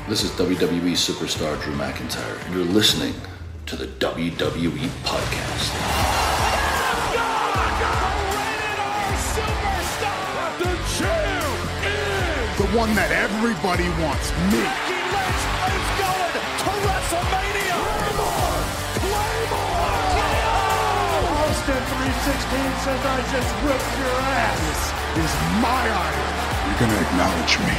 This is WWE superstar Drew McIntyre, and you're listening to the WWE Podcast. The champ is the one that everybody wants, me. Becky Lynch is going to WrestleMania. Claymore! Austin 316 says I just whipped your ass. This is my iron. You're going to acknowledge me.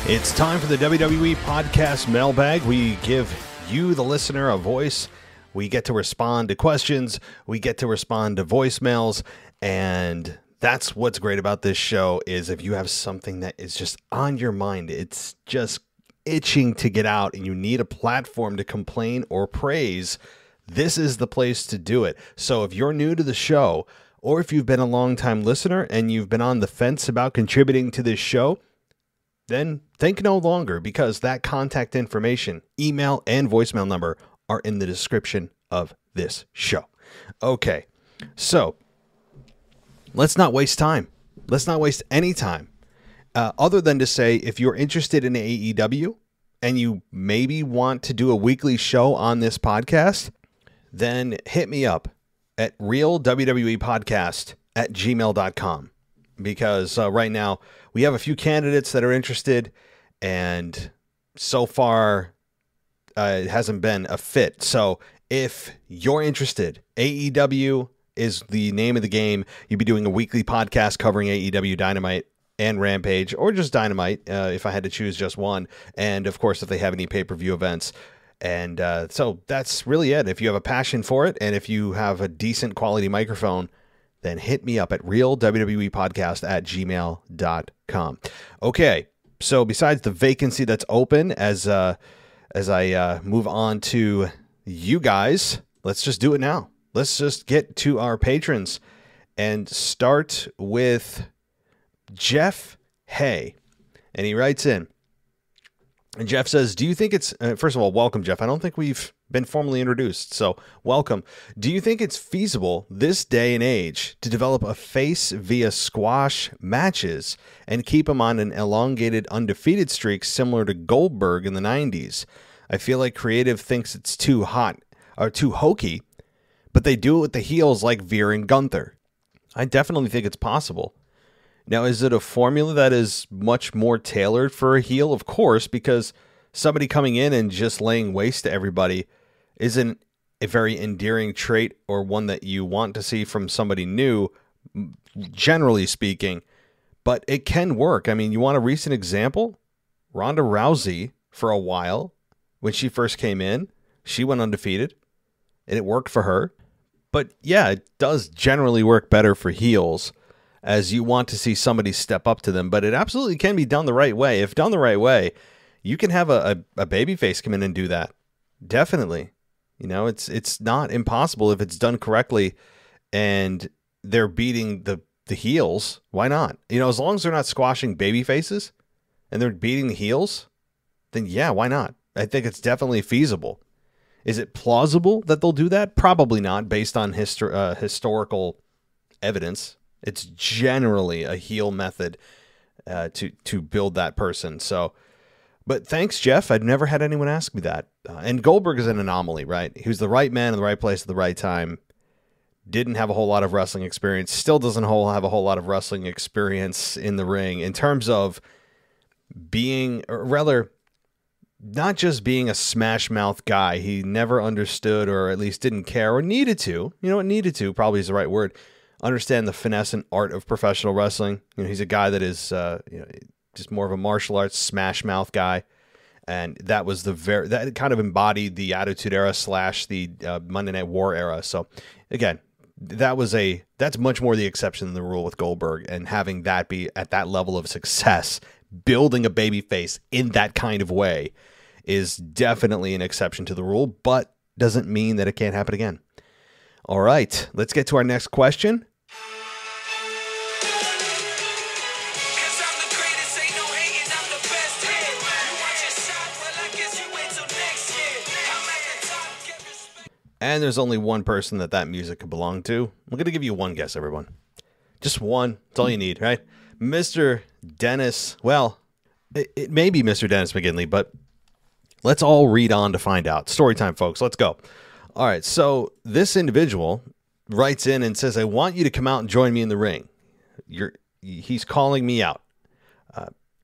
It's time for the WWE Podcast Mailbag. We give you, the listener, a voice. We get to respond to questions. We get to respond to voicemails. And that's what's great about this show is if you have something that is just on your mind, it's just itching to get out and you need a platform to complain or praise, this is the place to do it. So if you're new to the show, or if you've been a long-time listener and you've been on the fence about contributing to this show, then think no longer, because that contact information, email, and voicemail number are in the description of this show. Okay, so let's not waste time. Let's not waste any time. Other than to say, if you're interested in AEW and you maybe want to do a weekly show on this podcast, then hit me up at realwwepodcast@gmail.com. Because right now we have a few candidates that are interested, and so far it hasn't been a fit. So if you're interested, AEW is the name of the game. You'd be doing a weekly podcast covering AEW, Dynamite, and Rampage, or just Dynamite if I had to choose just one. And of course, if they have any pay-per-view events. And so that's really it. If you have a passion for it, and if you have a decent quality microphone, then hit me up at realwwepodcast@gmail.com. Okay, so besides the vacancy that's open, as I move on to you guys, let's just do it now. Let's just get to our patrons and start with Jeff Hay. And he writes in, and Jeff says, do you think it's, first of all, welcome, Jeff. I don't think we've been formally introduced, so welcome. Do you think it's feasible this day and age to develop a face via squash matches and keep him on an elongated undefeated streak similar to Goldberg in the 90s? I feel like creative thinks it's too hot or too hokey, but they do it with the heels like Veer and Gunther. I definitely think it's possible. Now, is it a formula that is much more tailored for a heel? Of course, because somebody coming in and just laying waste to everybody isn't a very endearing trait or one that you want to see from somebody new, generally speaking. But it can work. I mean, you want a recent example? Ronda Rousey, for a while, when she first came in, she went undefeated, and it worked for her. But yeah, it does generally work better for heels, as you want to see somebody step up to them. But it absolutely can be done the right way. If done the right way, you can have a babyface come in and do that. Definitely. You know, it's not impossible if it's done correctly and they're beating the heels. Why not? You know, as long as they're not squashing baby faces and they're beating the heels, then yeah, why not? I think it's definitely feasible. Is it plausible that they'll do that? Probably not, based on historical evidence. It's generally a heel method to build that person. So, but thanks, Jeff. I've never had anyone ask me that. And Goldberg is an anomaly, right? He was the right man in the right place at the right time. Didn't have a whole lot of wrestling experience. Still doesn't have a whole lot of wrestling experience in the ring in terms of being, or rather, not just being a smash mouth guy. He never understood, or at least didn't care, or needed to. You know what? Needed to probably is the right word. Understand the finesse and art of professional wrestling. You know, he's a guy that is, just more of a martial arts smash mouth guy, and that was that kind of embodied the Attitude Era / the Monday Night War era. So, again, that's much more the exception than the rule with Goldberg, and having that be at that level of success, building a baby face in that kind of way, is definitely an exception to the rule, but doesn't mean that it can't happen again. All right, let's get to our next question. And there's only one person that music could belong to. I'm going to give you one guess, everyone. Just one. That's all you need, right? Mr. Dennis, well, It may be Mr. Dennis McGinley, but let's all read on to find out. Story time, folks. Let's go. All right. So this individual writes in and says, I want you to come out and join me in the ring. He's calling me out.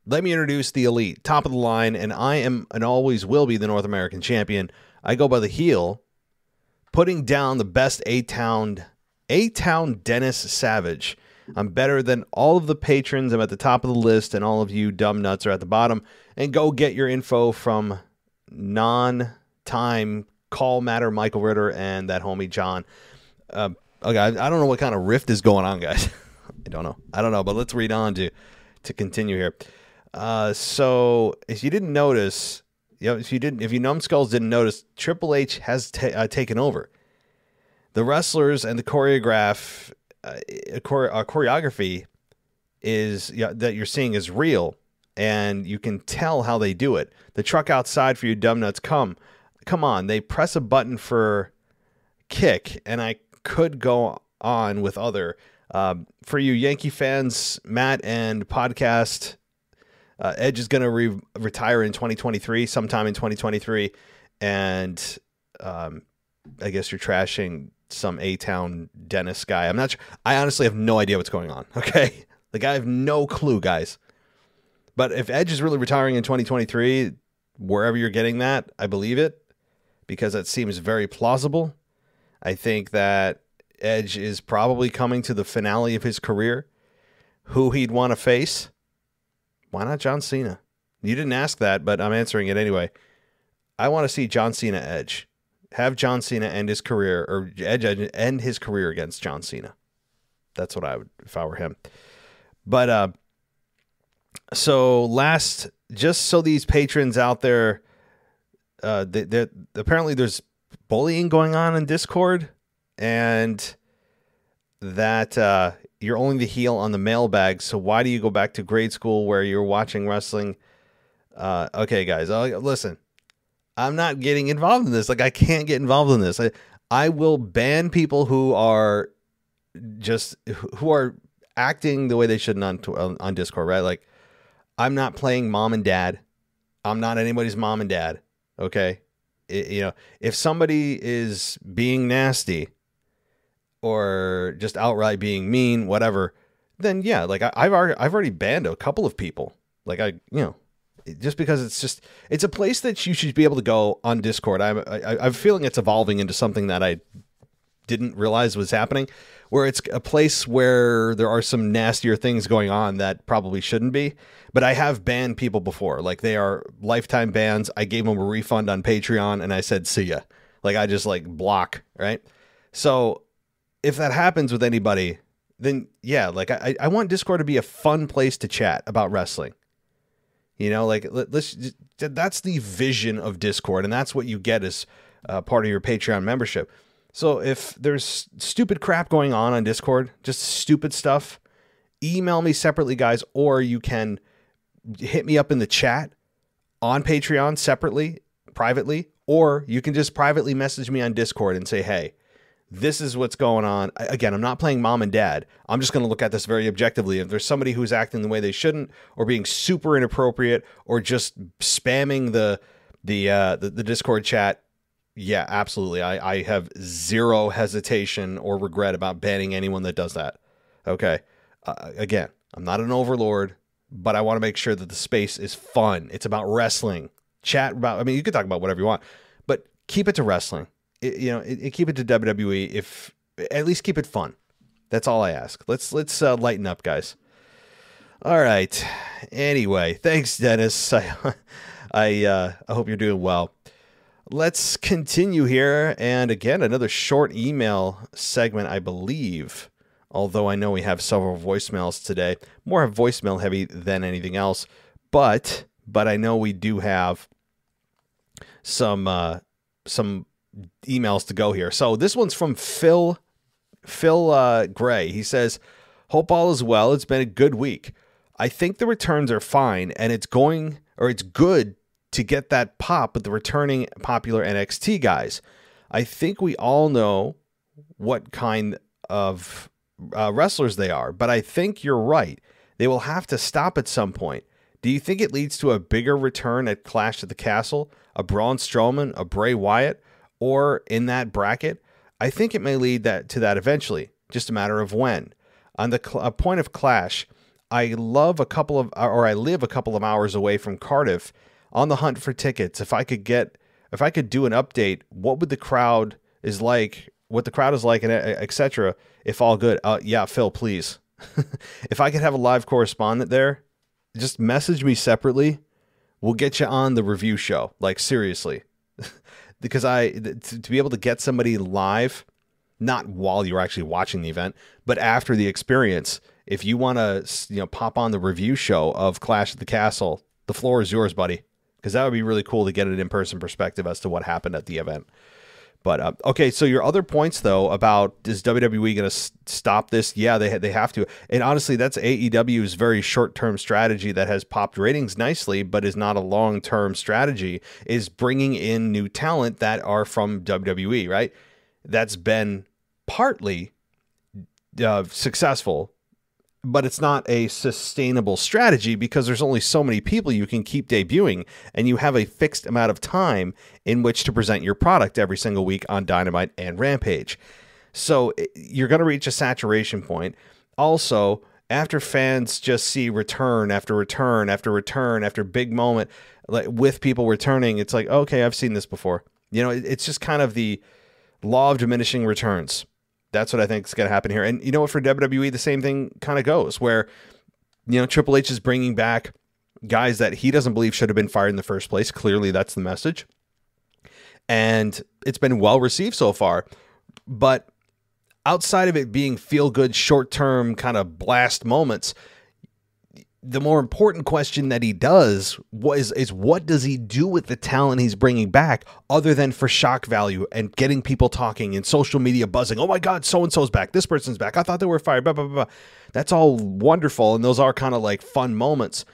Let me introduce the elite, top of the line, and I am and always will be the North American champion. I go by the heel, putting down the best A-Town Dennis Savage. I'm better than all of the patrons. I'm at the top of the list, and all of you dumb nuts are at the bottom. And go get your info from non-time call matter Michael Ritter and that homie John. Okay, I don't know what kind of rift is going on, guys. I don't know, but let's read on to continue here. So if you didn't notice, if you numbskulls didn't notice, Triple H has taken over. The wrestlers and the choreography is that you're seeing is real, and you can tell how they do it. The truck outside for you dumb nuts, come on. They press a button for kick, and I could go on with other. For you Yankee fans, Matt and podcast, Edge is going to retire in 2023, sometime in 2023, and I guess you're trashing some A-Town Dennis guy. I'm not sure. I honestly have no idea what's going on. Okay, like I have no clue, guys. But if Edge is really retiring in 2023, wherever you're getting that, I believe it, because that seems very plausible. I think that Edge is probably coming to the finale of his career. Who he'd want to face? Why not John Cena? You didn't ask that, but I'm answering it anyway. I want to see John Cena Edge. Have John Cena end his career, or Edge end his career against John Cena. That's what I would, if I were him. But just so these patrons out there, apparently there's bullying going on in Discord, and that you're only the heel on the mailbag. So why do you go back to grade school where you're watching wrestling? Okay, guys, listen. I'm not getting involved in this. Like, I can't get involved in this. I will ban people who are acting the way they shouldn't on Discord, right? Like, I'm not playing mom and dad. I'm not anybody's mom and dad. Okay. If somebody is being nasty or just outright being mean, whatever, then yeah, like I've already banned a couple of people. Like just because it's a place that you should be able to go on Discord. I'm feeling it's evolving into something that I didn't realize was happening, where it's a place where there are some nastier things going on that probably shouldn't be. But I have banned people before. Like, they are lifetime bans. I gave them a refund on Patreon and I said, see ya. Like, I just block, right? So if that happens with anybody, then yeah, like I want Discord to be a fun place to chat about wrestling. That's the vision of Discord, and that's what you get as part of your Patreon membership. So if there's stupid crap going on Discord, just stupid stuff, email me separately, guys, or you can hit me up in the chat on Patreon separately, privately, or you can just privately message me on Discord and say, hey, this is what's going on. Again, I'm not playing mom and dad. I'm just going to look at this very objectively. If there's somebody who's acting the way they shouldn't, or being super inappropriate, or just spamming the Discord chat, yeah, absolutely. I have zero hesitation or regret about banning anyone that does that. Okay. Again, I'm not an overlord, but I want to make sure that the space is fun. It's about wrestling. Chat about, you could talk about whatever you want, but keep it to wrestling. Keep it to WWE. If at least keep it fun. That's all I ask. Let's lighten up, guys. All right. Anyway, thanks, Dennis. I hope you're doing well. Let's continue here. And again, another short email segment, I believe. Although I know we have several voicemails today, more voicemail heavy than anything else. But I know we do have some emails to go here. So this one's from Phil Gray. He says, hope all is well. It's been a good week. I think the returns are fine, and it's good to get that pop with the returning popular NXT guys. I think we all know what kind of wrestlers they are, but I think you're right. They will have to stop at some point. Do you think it leads to a bigger return at Clash at the Castle, a Braun Strowman, a Bray Wyatt, or in that bracket? I think it may lead to that eventually, just a matter of when. On the point of Clash, I live a couple of hours away from Cardiff, on the hunt for tickets. If I could do an update, what the crowd is like, and etc. If all good, yeah, Phil, please. If I could have a live correspondent there, just message me separately. We'll get you on the review show. Like, seriously. Because to be able to get somebody live, not while you're actually watching the event, but after the experience, if you want to, pop on the review show of Clash at the Castle, the floor is yours, buddy. Because that would be really cool to get an in-person perspective as to what happened at the event. But, okay, so your other points, though, about is WWE going to stop this? Yeah, they have to. And honestly, that's AEW's very short-term strategy that has popped ratings nicely, but is not a long-term strategy, is bringing in new talent that are from WWE, right? That's been partly successful, but it's not a sustainable strategy because there's only so many people you can keep debuting, and you have a fixed amount of time in which to present your product every single week on Dynamite and Rampage. So you're going to reach a saturation point. Also, after fans just see return after return after return after big moment, like with people returning, it's like, okay, I've seen this before. It's just kind of the law of diminishing returns. That's what I think is going to happen here. And you know what, for WWE, the same thing kind of goes where, Triple H is bringing back guys that he doesn't believe should have been fired in the first place. Clearly, that's the message. And it's been well received so far. But outside of it being feel-good, short-term kind of blast moments, the more important question that he does is what does he do with the talent he's bringing back other than for shock value and getting people talking and social media buzzing? Oh my God, so-and-so's back. This person's back. I thought they were fired. Blah, blah, blah. That's all wonderful. And those are kind of like fun moments.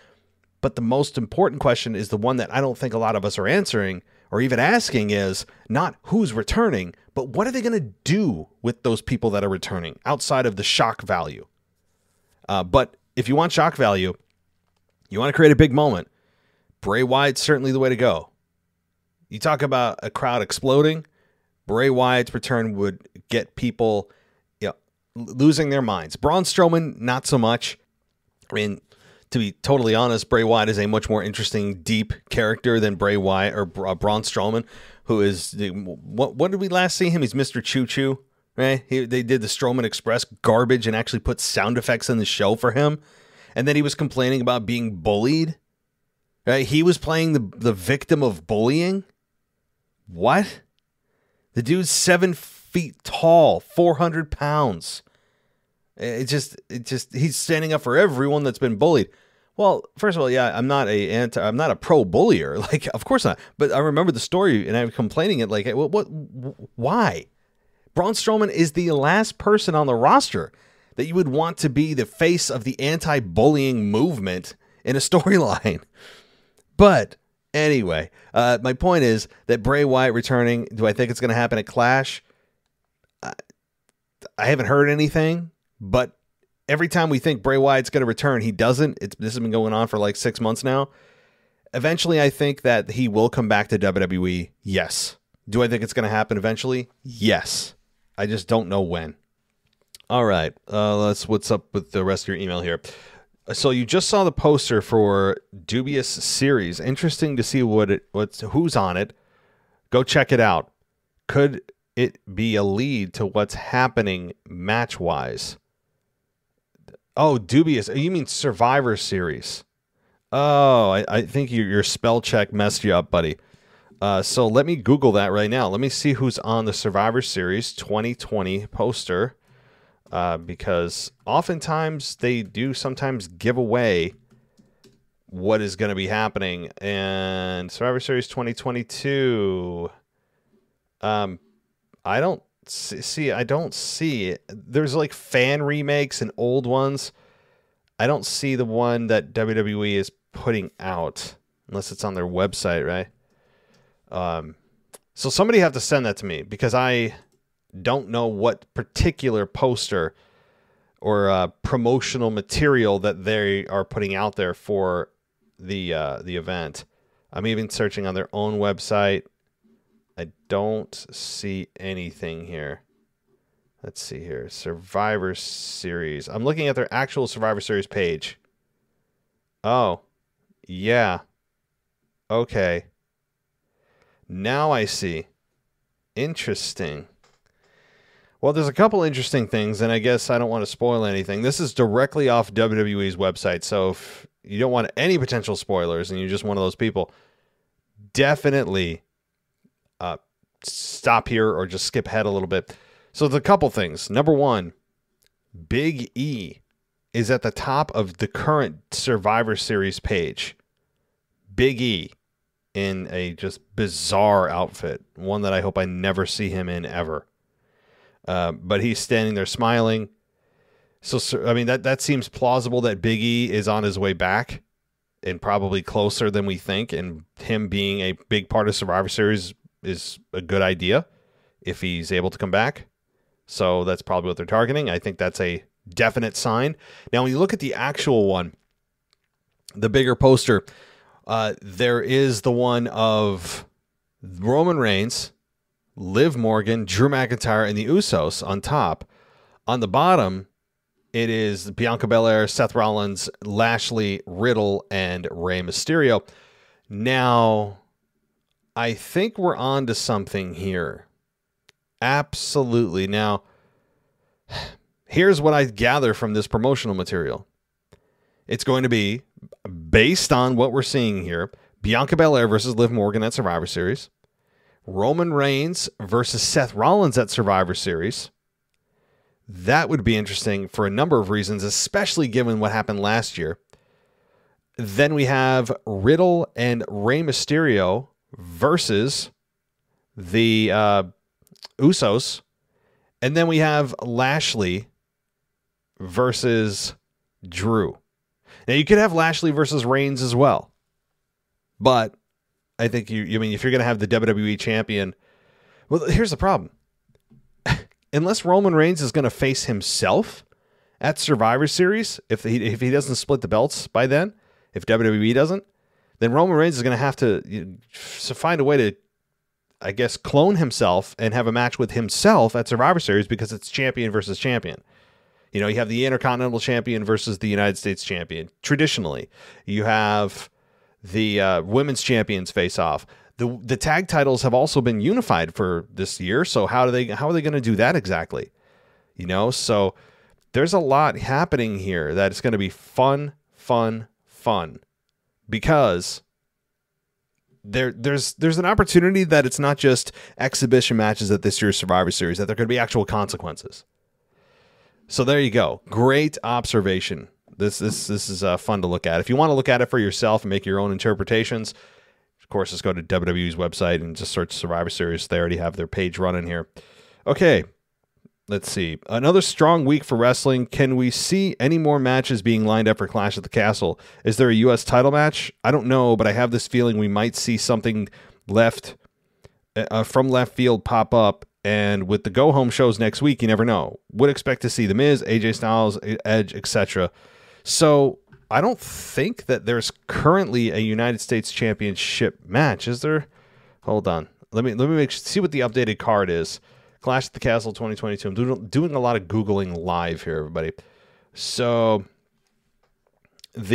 But the most important question is the one that I don't think a lot of us are answering or even asking is not who's returning, but what are they going to do with those people that are returning outside of the shock value? But if you want shock value, you want to create a big moment, Bray Wyatt's certainly the way to go. You talk about a crowd exploding, Bray Wyatt's return would get people losing their minds. Braun Strowman, not so much. I mean, to be totally honest, Bray Wyatt is a much more interesting, deep character than Bray Wyatt or Braun Strowman, who is, what did we last see him? He's Mr. Choo Choo, right? They did the Strowman Express garbage and actually put sound effects in the show for him. And then he was complaining about being bullied. Right? He was playing the victim of bullying. What? The dude's 7 feet tall, 400 pounds. He's standing up for everyone that's been bullied. Well, first of all, yeah, I'm not a pro bullier. Like, of course not. But I remember the story, and I'm complaining it. Like, why? Braun Strowman is the last person on the roster that you would want to be the face of the anti-bullying movement in a storyline. But anyway, my point is that Bray Wyatt returning, do I think it's going to happen at Clash? I haven't heard anything, but every time we think Bray Wyatt's going to return, he doesn't. This has been going on for like 6 months now. Eventually, I think that he will come back to WWE. Yes. Do I think it's going to happen eventually? Yes. I just don't know when. All right, what's up with the rest of your email here? So you just saw the poster for Dubious Series. Interesting to see who's on it. Go check it out. Could it be a lead to what's happening match-wise? Oh, Dubious. You mean Survivor Series. Oh, I think your spell check messed you up, buddy. So let me Google that right now. Let me see who's on the Survivor Series 2020 poster. Because oftentimes they do sometimes give away what is going to be happening. And Survivor Series 2022, I don't see it. There's like fan remakes and old ones. I don't see the one that WWE is putting out unless it's on their website, right? So somebody have to send that to me because I don't know what particular poster or promotional material that they are putting out there for the event. I'm even searching on their own website. I don't see anything here. Let's see here. Survivor Series. I'm looking at their actual Survivor Series page. Oh, yeah. Okay. Now I see. Interesting. Well, there's a couple interesting things, and I guess I don't want to spoil anything. This is directly off WWE's website, so if you don't want any potential spoilers and you're just one of those people, definitely stop here or just skip ahead a little bit. So there's a couple things. Number one, Big E is at the top of the current Survivor Series page. Big E in a just bizarre outfit, one that I hope I never see him in ever. But he's standing there smiling. So I mean, that seems plausible that Big E is on his way back and probably closer than we think. And him being a big part of Survivor Series is a good idea if he's able to come back. So that's probably what they're targeting. I think that's a definite sign. Now, when you look at the actual one, the bigger poster, there is the one of Roman Reigns, Liv Morgan, Drew McIntyre, and the Usos on top. On the bottom, it is Bianca Belair, Seth Rollins, Lashley, Riddle, and Rey Mysterio. Now, I think we're on to something here. Absolutely. Now, here's what I gather from this promotional material. It's going to be, based on what we're seeing here, Bianca Belair versus Liv Morgan at Survivor Series, Roman Reigns versus Seth Rollins at Survivor Series. That would be interesting for a number of reasons, especially given what happened last year. Then we have Riddle and Rey Mysterio versus the Usos. And then we have Lashley versus Drew. Now, you could have Lashley versus Reigns as well. But I think I mean, if you're going to have the WWE champion, well, here's the problem. Unless Roman Reigns is going to face himself at Survivor Series, if he doesn't split the belts by then, if WWE doesn't, then Roman Reigns is going to have to find a way to, I guess, clone himself and have a match with himself at Survivor Series because it's champion versus champion. You know, you have the Intercontinental Champion versus the United States Champion. Traditionally, you have the women's champions face off. The tag titles have also been unified for this year. So how are they going to do that exactly? You know, so there's a lot happening here that it's going to be fun, because there's an opportunity that it's not just exhibition matches at this year's Survivor Series, that there could be actual consequences. So there you go. Great observation. This is fun to look at. If you want to look at it for yourself and make your own interpretations, of course, just go to WWE's website and just search Survivor Series. They already have their page running here. Okay, let's see. Another strong week for wrestling. Can we see any more matches being lined up for Clash at the Castle? Is there a U.S. title match? I don't know, but I have this feeling we might see something from left field pop up. And with the go-home shows next week, you never know. Would expect to see The Miz, AJ Styles, Edge, etc. So I don't think that there's currently a United States Championship match. Is there? Hold on. Let me see what the updated card is. Clash at the Castle 2022. I'm doing a lot of Googling live here, everybody. So as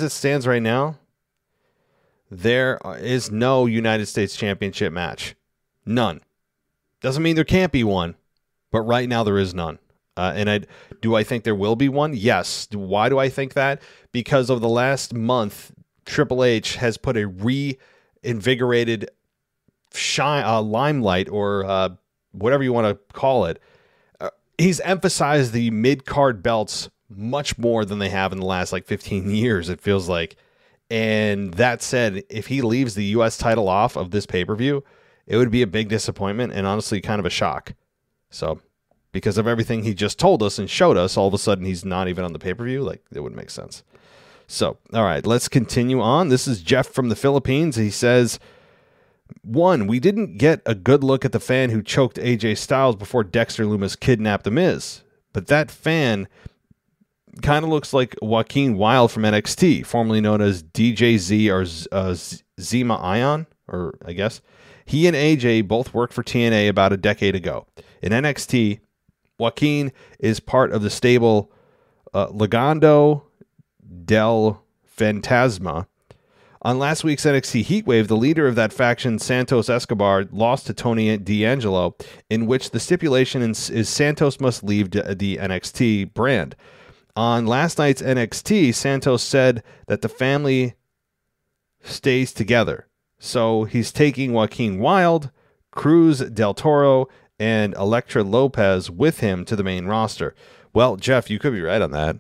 it stands right now, there is no United States Championship match. None. Doesn't mean there can't be one, but right now there is none. And do I think there will be one? Yes. Why do I think that? Because of the last month, Triple H has put a reinvigorated limelight, or whatever you want to call it. He's emphasized the mid-card belts much more than they have in the last 15 years, it feels like. And that said, if he leaves the U.S. title off of this pay-per-view, it would be a big disappointment and honestly kind of a shock. So, because of everything he just told us and showed us, all of a sudden he's not even on the pay-per-view. It wouldn't make sense. So, all right, let's continue on. This is Jeff from the Philippines. He says, 1, we didn't get a good look at the fan who choked AJ Styles before Dexter Lumis kidnapped The Miz. But that fan kind of looks like Joaquin Wilde from NXT, formerly known as DJZ or Zima Ion, or I guess. He and AJ both worked for TNA about a decade ago. In NXT, Joaquin is part of the stable Legado del Fantasma. On last week's NXT Heatwave, the leader of that faction, Santos Escobar, lost to Tony D'Angelo, in which the stipulation is Santos must leave the NXT brand. On last night's NXT, Santos said that the family stays together. So he's taking Joaquin Wilde, Cruz del Toro, and Elektra Lopez with him to the main roster. Well, Jeff, you could be right on that.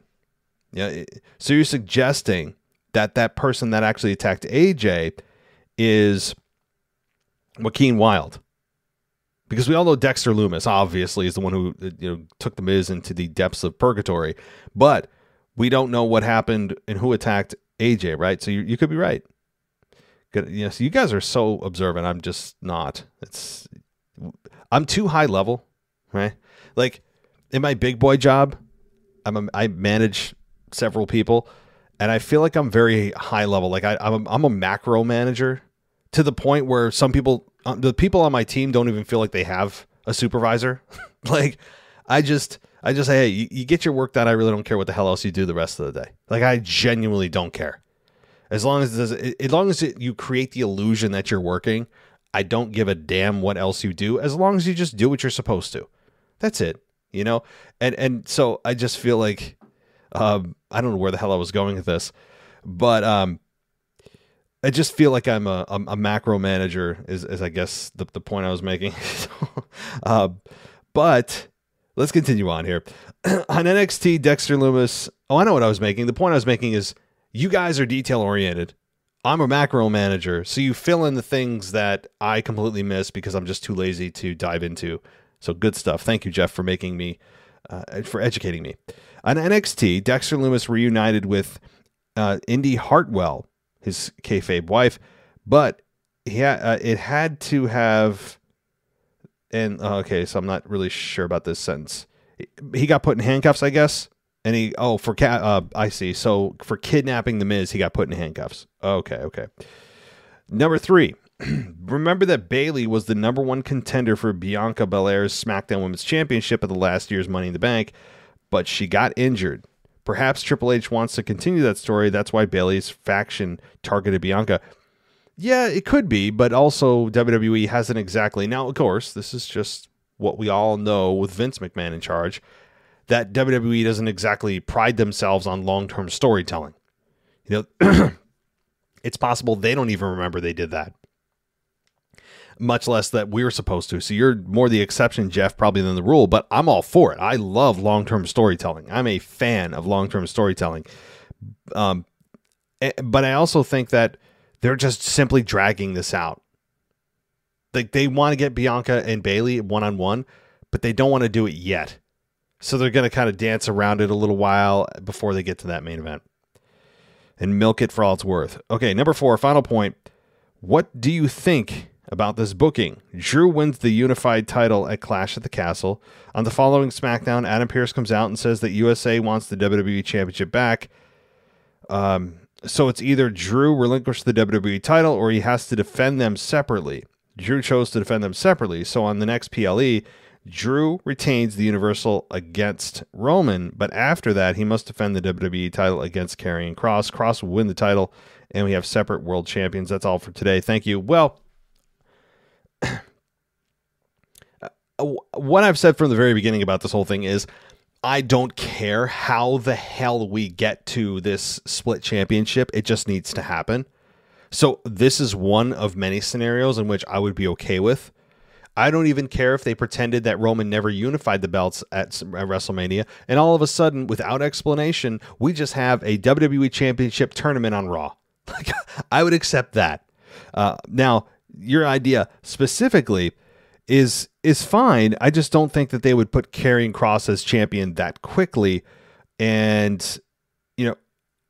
Yeah. So you're suggesting that person that actually attacked AJ is Joaquin Wilde. Because we all know Dexter Lumis, obviously, is the one who took the Miz into the depths of purgatory. But we don't know what happened and who attacked AJ, right? So you could be right. Good. Yes, you guys are so observant. I'm just not. I'm too high level, right? Like in my big boy job, I manage several people, and I feel like I'm very high level. Like I'm a macro manager to the point where some people, the people on my team, don't even feel like they have a supervisor. Like I just say, hey, you get your work done. I really don't care what the hell else you do the rest of the day. Like I genuinely don't care. As long as you create the illusion that you're working, I don't give a damn what else you do. As long as you just do what you're supposed to, that's it. And so I just feel like I don't know where the hell I was going with this, but I just feel like I'm a macro manager is I guess the point I was making. But let's continue on here. On NXT, Dexter Lumis. Oh, I know what I was making. The point I was making is you guys are detail oriented. I'm a macro manager, so you fill in the things that I completely miss because I'm just too lazy to dive into. So good stuff. Thank you, Jeff, for making me, for educating me. On NXT, Dexter Lumis reunited with Indy Hartwell, his kayfabe wife, but it had to have. And okay, so I'm not really sure about this sentence. He got put in handcuffs, I guess. And I see. So for kidnapping the Miz, he got put in handcuffs. Okay. Number 3. Remember that Bayley was the number 1 contender for Bianca Belair's SmackDown Women's Championship at the last year's Money in the Bank, but she got injured. Perhaps Triple H wants to continue that story. That's why Bayley's faction targeted Bianca. Yeah, it could be, but also WWE hasn't exactly. Now, of course, this is just what we all know with Vince McMahon in charge, that WWE doesn't exactly pride themselves on long-term storytelling. It's possible they don't even remember they did that, much less that we're supposed to. So you're more the exception, Jeff, probably than the rule, but I'm all for it. I love long-term storytelling. I'm a fan of long-term storytelling. But I also think that they're just simply dragging this out. Like they want to get Bianca and Bayley one-on-one, but they don't want to do it yet. So they're going to kind of dance around it a little while before they get to that main event and milk it for all it's worth. Okay, number 4, final point. What do you think about this booking? Drew wins the unified title at Clash at the Castle. On the following SmackDown, Adam Pearce comes out and says that USA wants the WWE Championship back. So it's either Drew relinquished the WWE title or he has to defend them separately. Drew chose to defend them separately. So on the next PLE, Drew retains the Universal against Roman, but after that, he must defend the WWE title against Karrion Kross. Kross will win the title, and we have separate world champions. That's all for today. Thank you. Well, what I've said from the very beginning about this whole thing is I don't care how the hell we get to this split championship. It just needs to happen. So this is one of many scenarios in which I would be okay with. I don't even care if they pretended that Roman never unified the belts at WrestleMania, and all of a sudden, without explanation, we just have a WWE Championship tournament on Raw. Like, I would accept that. Now, your idea specifically is fine. I just don't think that they would put Karrion Kross as champion that quickly, and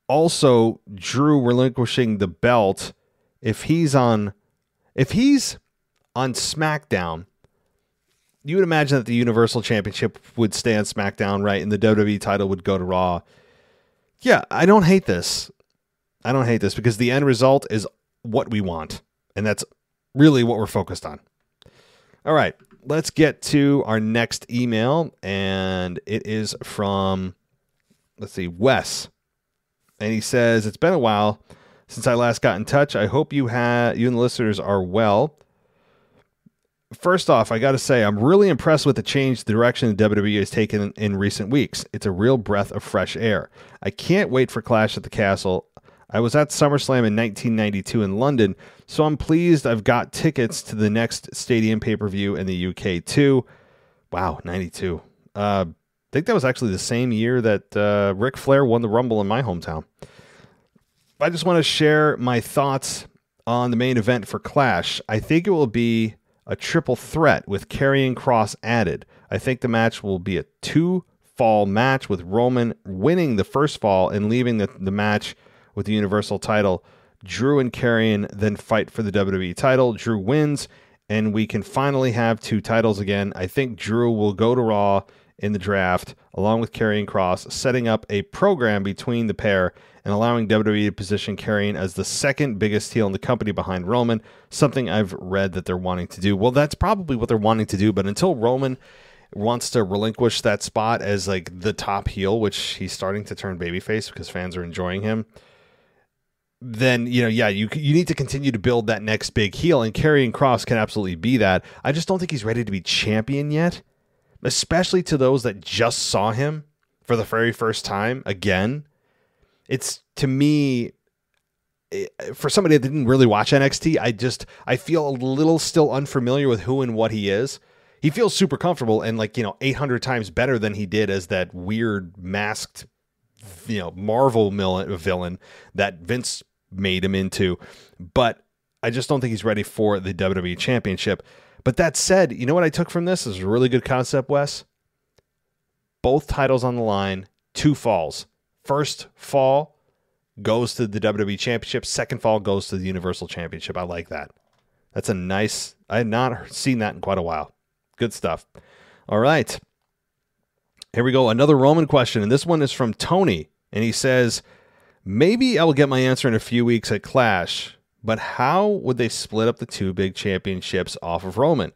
also Drew relinquishing the belt if he's on SmackDown, you would imagine that the Universal Championship would stay on SmackDown, right? And the WWE title would go to Raw. Yeah, I don't hate this. I don't hate this because the end result is what we want. And that's really what we're focused on. All right, let's get to our next email. And it is from, let's see, Wes. And he says, it's been a while since I last got in touch. I hope you and the listeners are well. First off, I got to say, I'm really impressed with the change the direction the WWE has taken in recent weeks. It's a real breath of fresh air. I can't wait for Clash at the Castle. I was at SummerSlam in 1992 in London, so I'm pleased I've got tickets to the next stadium pay-per-view in the UK too. Wow, 92. I think that was actually the same year that Ric Flair won the Rumble in my hometown. I just want to share my thoughts on the main event for Clash. I think it will be a triple threat with Karrion Kross added. I think the match will be a 2-fall match with Roman winning the first fall and leaving the match with the Universal title. Drew and Karrion then fight for the WWE title. Drew wins, and we can finally have 2 titles again. I think Drew will go to Raw in the draft, along with Karrion Kross, setting up a program between the pair and allowing WWE to position Karrion as the second biggest heel in the company behind Roman, something I've read that they're wanting to do. Well, that's probably what they're wanting to do, but until Roman wants to relinquish that spot as like the top heel, which he's starting to turn babyface because fans are enjoying him, then, you need to continue to build that next big heel, and Karrion Kross can absolutely be that. I just don't think he's ready to be champion yet, especially to those that just saw him for the very first time again. It's, to me, for somebody that didn't really watch NXT, I feel a little still unfamiliar with who and what he is. He feels super comfortable and 800 times better than he did as that weird masked, Marvel villain that Vince made him into. But I just don't think he's ready for the WWE Championship. But that said, you know what I took from this? This is a really good concept, Wes. Both titles on the line, 2 falls. First fall goes to the WWE Championship. Second fall goes to the Universal Championship. I like that. That's a nice... I had not seen that in quite a while. Good stuff. All right. Here we go. Another Roman question, and this one is from Tony. And he says, maybe I will get my answer in a few weeks at Clash, but how would they split up the 2 big championships off of Roman?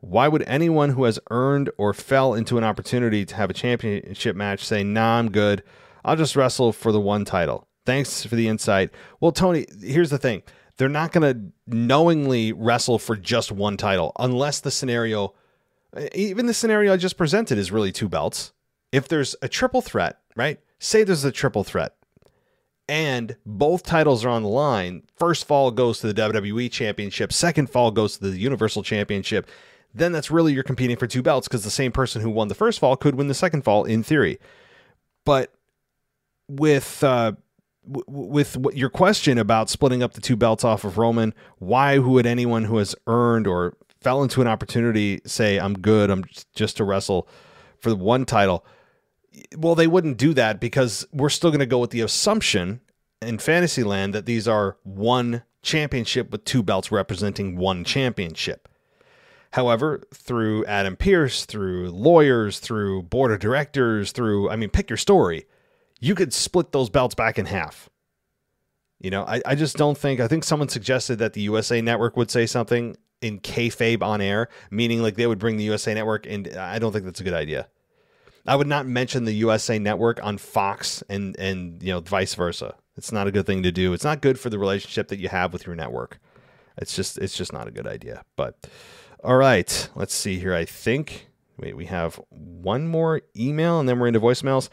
Why would anyone who has earned or fell into an opportunity to have a championship match say, nah, I'm good. I'll just wrestle for the 1 title. Thanks for the insight. Well, Tony, here's the thing. They're not going to knowingly wrestle for just 1 title unless the scenario, even the scenario I just presented, is really 2 belts. If there's a triple threat, right? Say there's a triple threat and both titles are on the line. First fall goes to the WWE Championship. Second fall goes to the Universal Championship. Then that's really you're competing for 2 belts because the same person who won the first fall could win the second fall in theory. But with what your question about splitting up the 2 belts off of Roman, why would anyone who has earned or fell into an opportunity say, I'm good, I'm just to wrestle for the 1 title? Well, they wouldn't do that because we're still going to go with the assumption in Fantasyland that these are 1 championship with 2 belts representing 1 championship. However, through Adam Pearce, through lawyers, through board of directors, pick your story, you could split those belts back in half. I just don't think, I think someone suggested that the USA Network would say something in kayfabe on air, meaning like they would bring the USA Network in. I don't think that's a good idea. I would not mention the USA Network on Fox and vice versa. It's not a good thing to do. It's not good for the relationship that you have with your network. It's just not a good idea. But all right, let's see here. I think we have one more email and then we're into voicemails.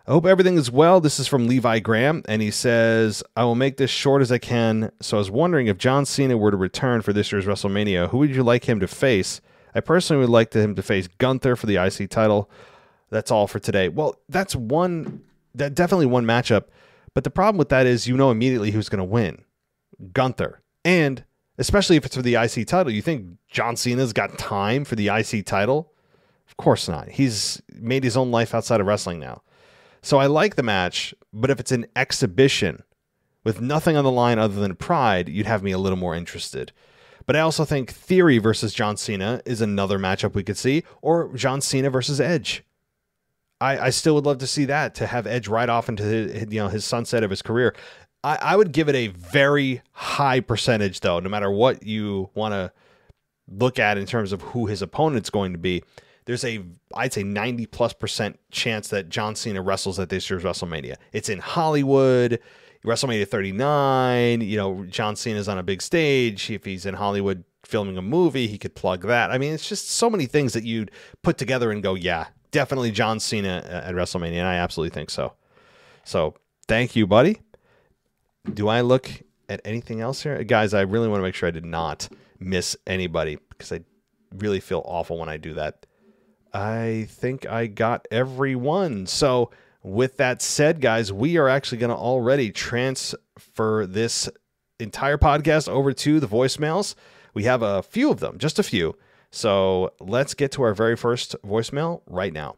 I hope everything is well. This is from Levi Graham, and he says, I will make this short as I can. So I was wondering if John Cena were to return for this year's WrestleMania, who would you like him to face? I personally would like him to face Gunther for the IC title. That's all for today. Well, that's definitely one matchup. But the problem with that is immediately who's going to win. Gunther. And especially if it's for the IC title, you think John Cena's got time for the IC title? Of course not. He's made his own life outside of wrestling now. So I like the match, but if it's an exhibition with nothing on the line other than pride, you'd have me a little more interested. But I also think Theory versus John Cena is another matchup we could see, or John Cena versus Edge. I still would love to see that, to have Edge ride off into his sunset of his career. I would give it a very high percentage, though, no matter what you want to look at in terms of who his opponent's going to be. There's I'd say 90+% chance that John Cena wrestles at this year's WrestleMania. It's in Hollywood, WrestleMania 39. John Cena's on a big stage. If he's in Hollywood filming a movie, he could plug that. I mean, it's just so many things that you'd put together and go, yeah, definitely John Cena at WrestleMania, and I absolutely think so. So thank you, buddy. Do I look at anything else here? Guys, I really want to make sure I did not miss anybody, because I really feel awful when I do that. I think I got everyone. So with that said, guys, we are actually going to already transfer this entire podcast over to the voicemails. We have a few of them, just a few. So let's get to our very first voicemail right now.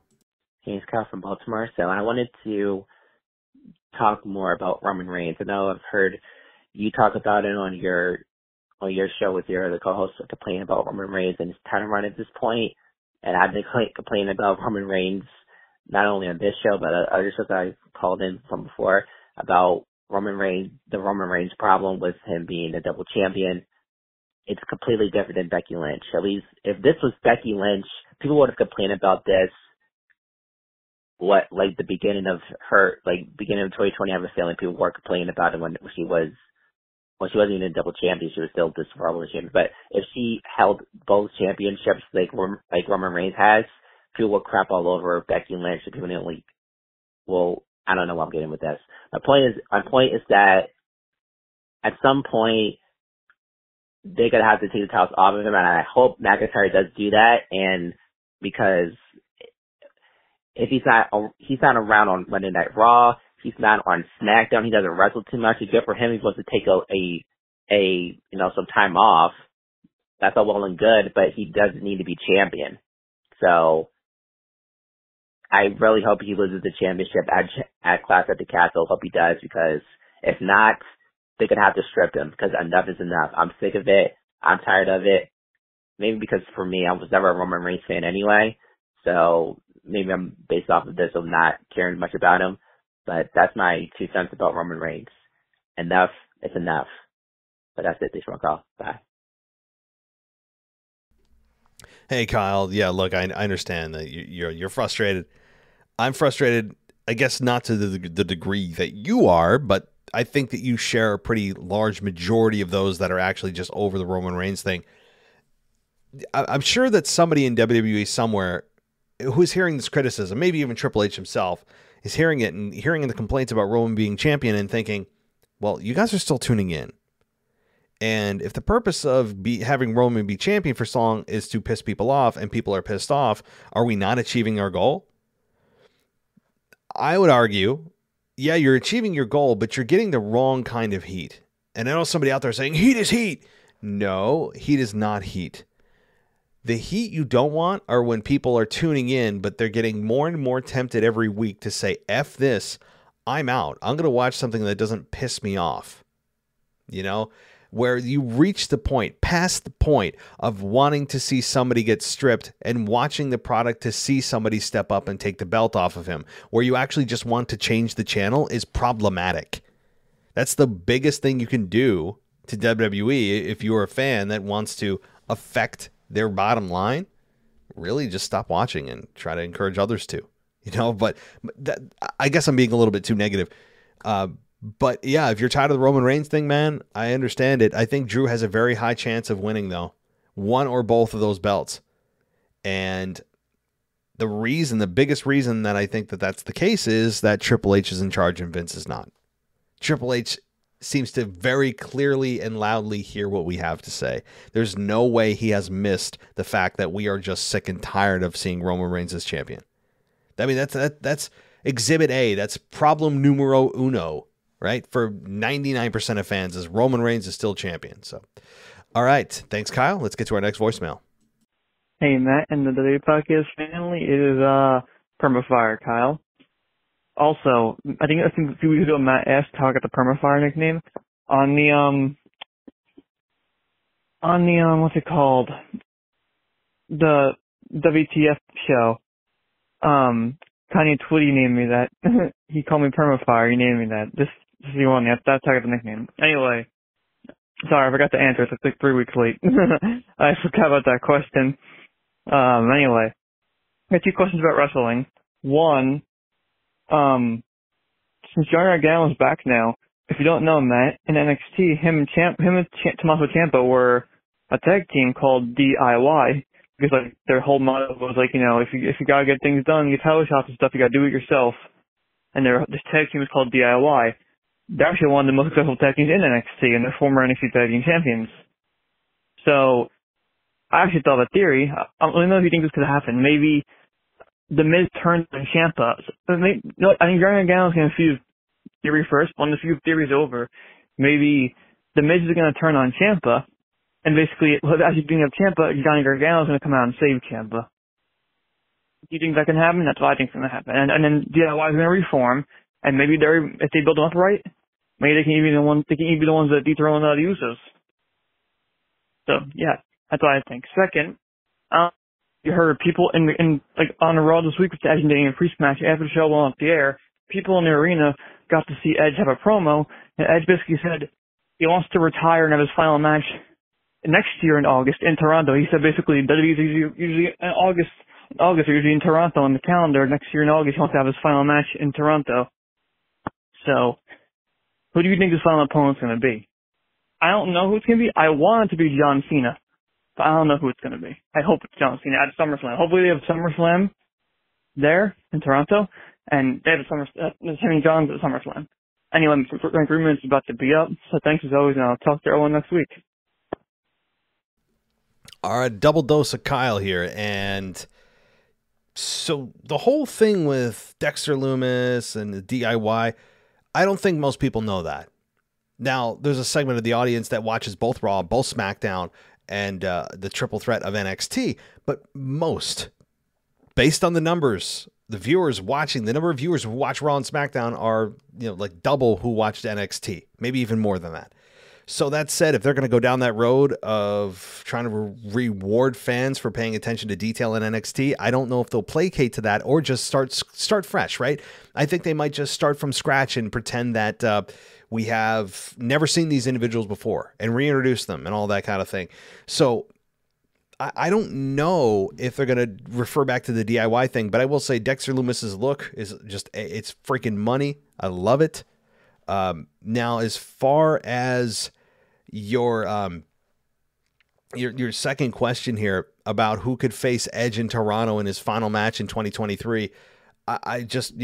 Hey, it's Kyle from Baltimore. So I wanted to talk more about Roman Reigns. I know I've heard you talk about it on your show with your other co-host, complaining about Roman Reigns and his title run at this point. And I've been complaining about Roman Reigns, not only on this show, but other shows that I called in from before, about Roman Reigns, the Roman Reigns problem with him being a double champion. It's completely different than Becky Lynch. At least if this was Becky Lynch, people would have complained about this. The beginning of 2020, I have a feeling people were complaining about it when she wasn't even a double champion. She was still this World champion. But if she held both championships like Roman Reigns has, people would crap all over Becky Lynch. And people didn't well, I don't know what I'm getting with this. My point is that at some point they're gonna have to take the titles off of him, and I hope McIntyre does do that. And because if he's not around on Monday Night Raw, he's not on SmackDown, he doesn't wrestle too much. It's good for him. He's supposed to take some time off. That's all well and good, but he doesn't need to be champion. So I really hope he loses the championship at Clash at the Castle. Hope he does, because if not, they're going to have to strip him, because enough is enough. I'm sick of it. I'm tired of it. Maybe because for me, I was never a Roman Reigns fan anyway. So maybe I'm based off of this of not caring much about him. But that's my 2 cents about Roman Reigns. Enough is enough. But that's it. Thanks for my call. Bye. Hey, Kyle. Yeah, look, I understand that you're frustrated. I'm frustrated, I guess not to the degree that you are, but I think that you share a pretty large majority of those that are actually just over the Roman Reigns thing. I'm sure that somebody in WWE somewhere who's hearing this criticism, maybe even Triple H himself, is hearing it and hearing the complaints about Roman being champion and thinking, well, you guys are still tuning in. And if the purpose of having Roman be champion for so long is to piss people off, and people are pissed off, are we not achieving our goal? I would argue, yeah, you're achieving your goal, but you're getting the wrong kind of heat. And I know somebody out there saying, heat is heat. No, heat is not heat. The heat you don't want are when people are tuning in, but they're getting more and more tempted every week to say, F this, I'm out. I'm going to watch something that doesn't piss me off. Where you reach the point, past the point of wanting to see somebody get stripped and watching the product to see somebody step up and take the belt off of him, where you actually just want to change the channel, is problematic. That's the biggest thing you can do to WWE if you're a fan that wants to affect their bottom line. Really just stop watching and try to encourage others to, but I guess I'm being a little bit too negative. But yeah, if you're tired of the Roman Reigns thing, man, I understand it. I think Drew has a very high chance of winning, though. One or both of those belts. And the biggest reason that I think that that's the case is that Triple H is in charge and Vince is not. Triple H seems to very clearly and loudly hear what we have to say. There's no way he has missed the fact that we are just sick and tired of seeing Roman Reigns as champion. I mean, that's exhibit A. That's problem numero uno. Right? For 99% of fans, is Roman Reigns is still champion. So, all right. Thanks, Kyle. Let's get to our next voicemail. Hey, Matt and the WWE Podcast family. It is Permafire, Kyle. Also, I think a few weeks ago, Matt asked how I got the Permafire nickname on the what's it called? The WTF show. Kanye Twitty named me that. He called me Permafire. He named me that. Just so you want me. That's how I got the nickname. Anyway, sorry, I forgot to answer. It's like 3 weeks late. I forgot about that question. Anyway, I got 2 questions about wrestling. One, since Johnny Gargano's back now, if you don't know, Matt, in NXT, him and Tommaso Ciampa were a tag team called DIY. Because like their whole motto was like, if you gotta get things done, get title shots and stuff, you gotta do it yourself. And this tag team is called DIY. They're actually one of the most successful tag teams in NXT, and they're former NXT tag team champions. So I actually thought of a theory. I don't know if you think this could happen. Maybe the Miz turns on Ciampa. I think Johnny Gargano's gonna feud theory first. When the feud theory's over, maybe the Miz is gonna turn on Ciampa. And basically, as you're doing up Ciampa, Johnny Gargano's going to come out and save Ciampa. Do you think that can happen? That's what I think's going to happen. And then DIY is going to reform, and maybe if they build them up right, maybe they can even be the ones that dethrone the Usos. So yeah, that's what I think. Second, you heard people on the Raw this week with the Edge and Damian Priest match after the show went off the air. People in the arena got to see Edge have a promo, and Edge basically said he wants to retire and have his final match next year in August in Toronto. He said basically WWE's usually in August, they're usually in Toronto on the calendar. Next year in August, he wants to have his final match in Toronto. So, who do you think his final opponent's going to be? I don't know who it's going to be. I want it to be John Cena, but I don't know who it's going to be. I hope it's John Cena at SummerSlam. Hopefully they have SummerSlam there in Toronto, and they have Sammy John's at SummerSlam. Anyway, my 3 minutes is about to be up, so thanks as always, and I'll talk to everyone next week. All right, double dose of Kyle here. And so the whole thing with Dexter Lumis and the DIY, I don't think most people know that. Now, there's a segment of the audience that watches both Raw, both SmackDown, and the triple threat of NXT. But most, based on the numbers, the number of viewers who watch Raw and SmackDown are, like double who watched NXT, maybe even more than that. So that said, if they're going to go down that road of trying to reward fans for paying attention to detail in NXT, I don't know if they'll placate to that or just start fresh, right? I think they might just start from scratch and pretend that we have never seen these individuals before and reintroduce them and all that kind of thing. So I don't know if they're going to refer back to the DIY thing, but I will say Dexter Lumis's look is just, it's freaking money. I love it. Now, as far as your second question here about who could face Edge in Toronto in his final match in 2023, I just,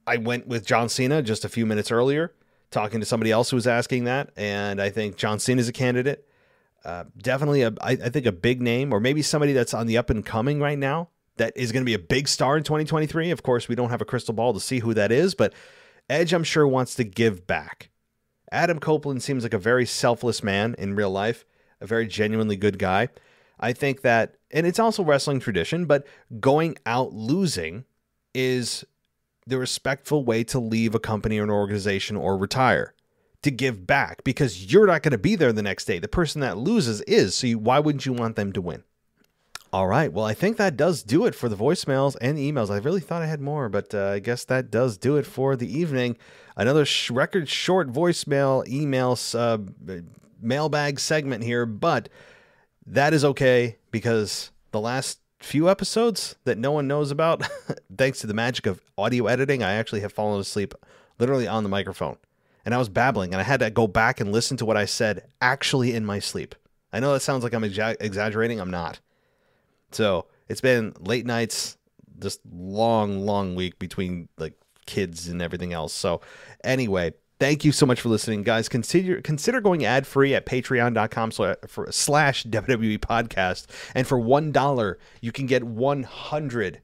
I went with John Cena just a few minutes earlier, talking to somebody else who was asking that, and I think John Cena is a candidate. Definitely, I think a big name, or maybe somebody that's on the up and coming right now that is going to be a big star in 2023. Of course, we don't have a crystal ball to see who that is, but Edge, I'm sure, wants to give back. Adam Copeland seems like a very selfless man in real life, a very genuinely good guy. I think that, and it's also wrestling tradition, but going out losing is the respectful way to leave a company or an organization or retire, to give back, because you're not going to be there the next day. The person that loses is, so why wouldn't you want them to win? All right, well, I think that does do it for the voicemails and emails. I really thought I had more, but I guess that does do it for the evening. Another record short voicemail, mailbag segment here, but that is okay because the last few episodes that no one knows about, thanks to the magic of audio editing, I actually have fallen asleep literally on the microphone. And I was babbling, and I had to go back and listen to what I said actually in my sleep. I know that sounds like I'm exaggerating. I'm not. So it's been late nights, just long week between like kids and everything else. So anyway, thank you so much for listening, guys. Consider going ad free at patreon.com/WWE podcast. And for $1, you can get 100,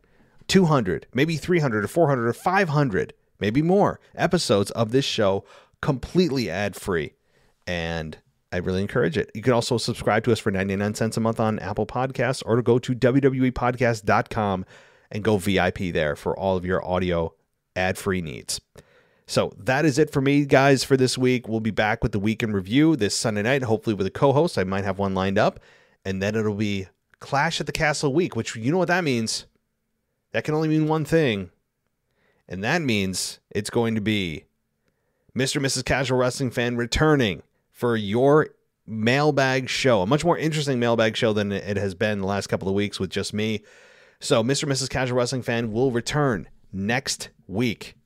200, maybe 300 or 400 or 500, maybe more episodes of this show completely ad free. And I really encourage it. You can also subscribe to us for 99 cents a month on Apple Podcasts, or to go to wwepodcast.com and go VIP there for all of your audio ad-free needs. So that is it for me, guys, for this week. We'll be back with the week in review this Sunday night, hopefully with a co-host. I might have one lined up. And then it'll be Clash at the Castle week, which you know what that means. That can only mean one thing. And that means it's going to be Mr. and Mrs. Casual Wrestling Fan returning for your mailbag show, a much more interesting mailbag show than it has been the last couple of weeks with just me. So Mr. and Mrs. Casual Wrestling Fan will return next week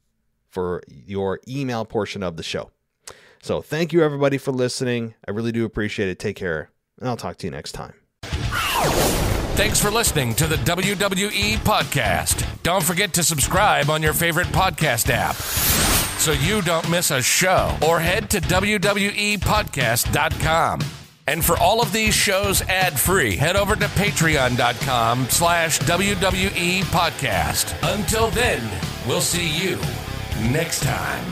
for your email portion of the show. So thank you, everybody, for listening. I really do appreciate it. Take care, and I'll talk to you next time. Thanks for listening to the WWE Podcast. Don't forget to subscribe on your favorite podcast app so you don't miss a show, or head to WWEpodcast.com. And for all of these shows ad-free, head over to patreon.com/WWE Podcast. Until then, we'll see you next time.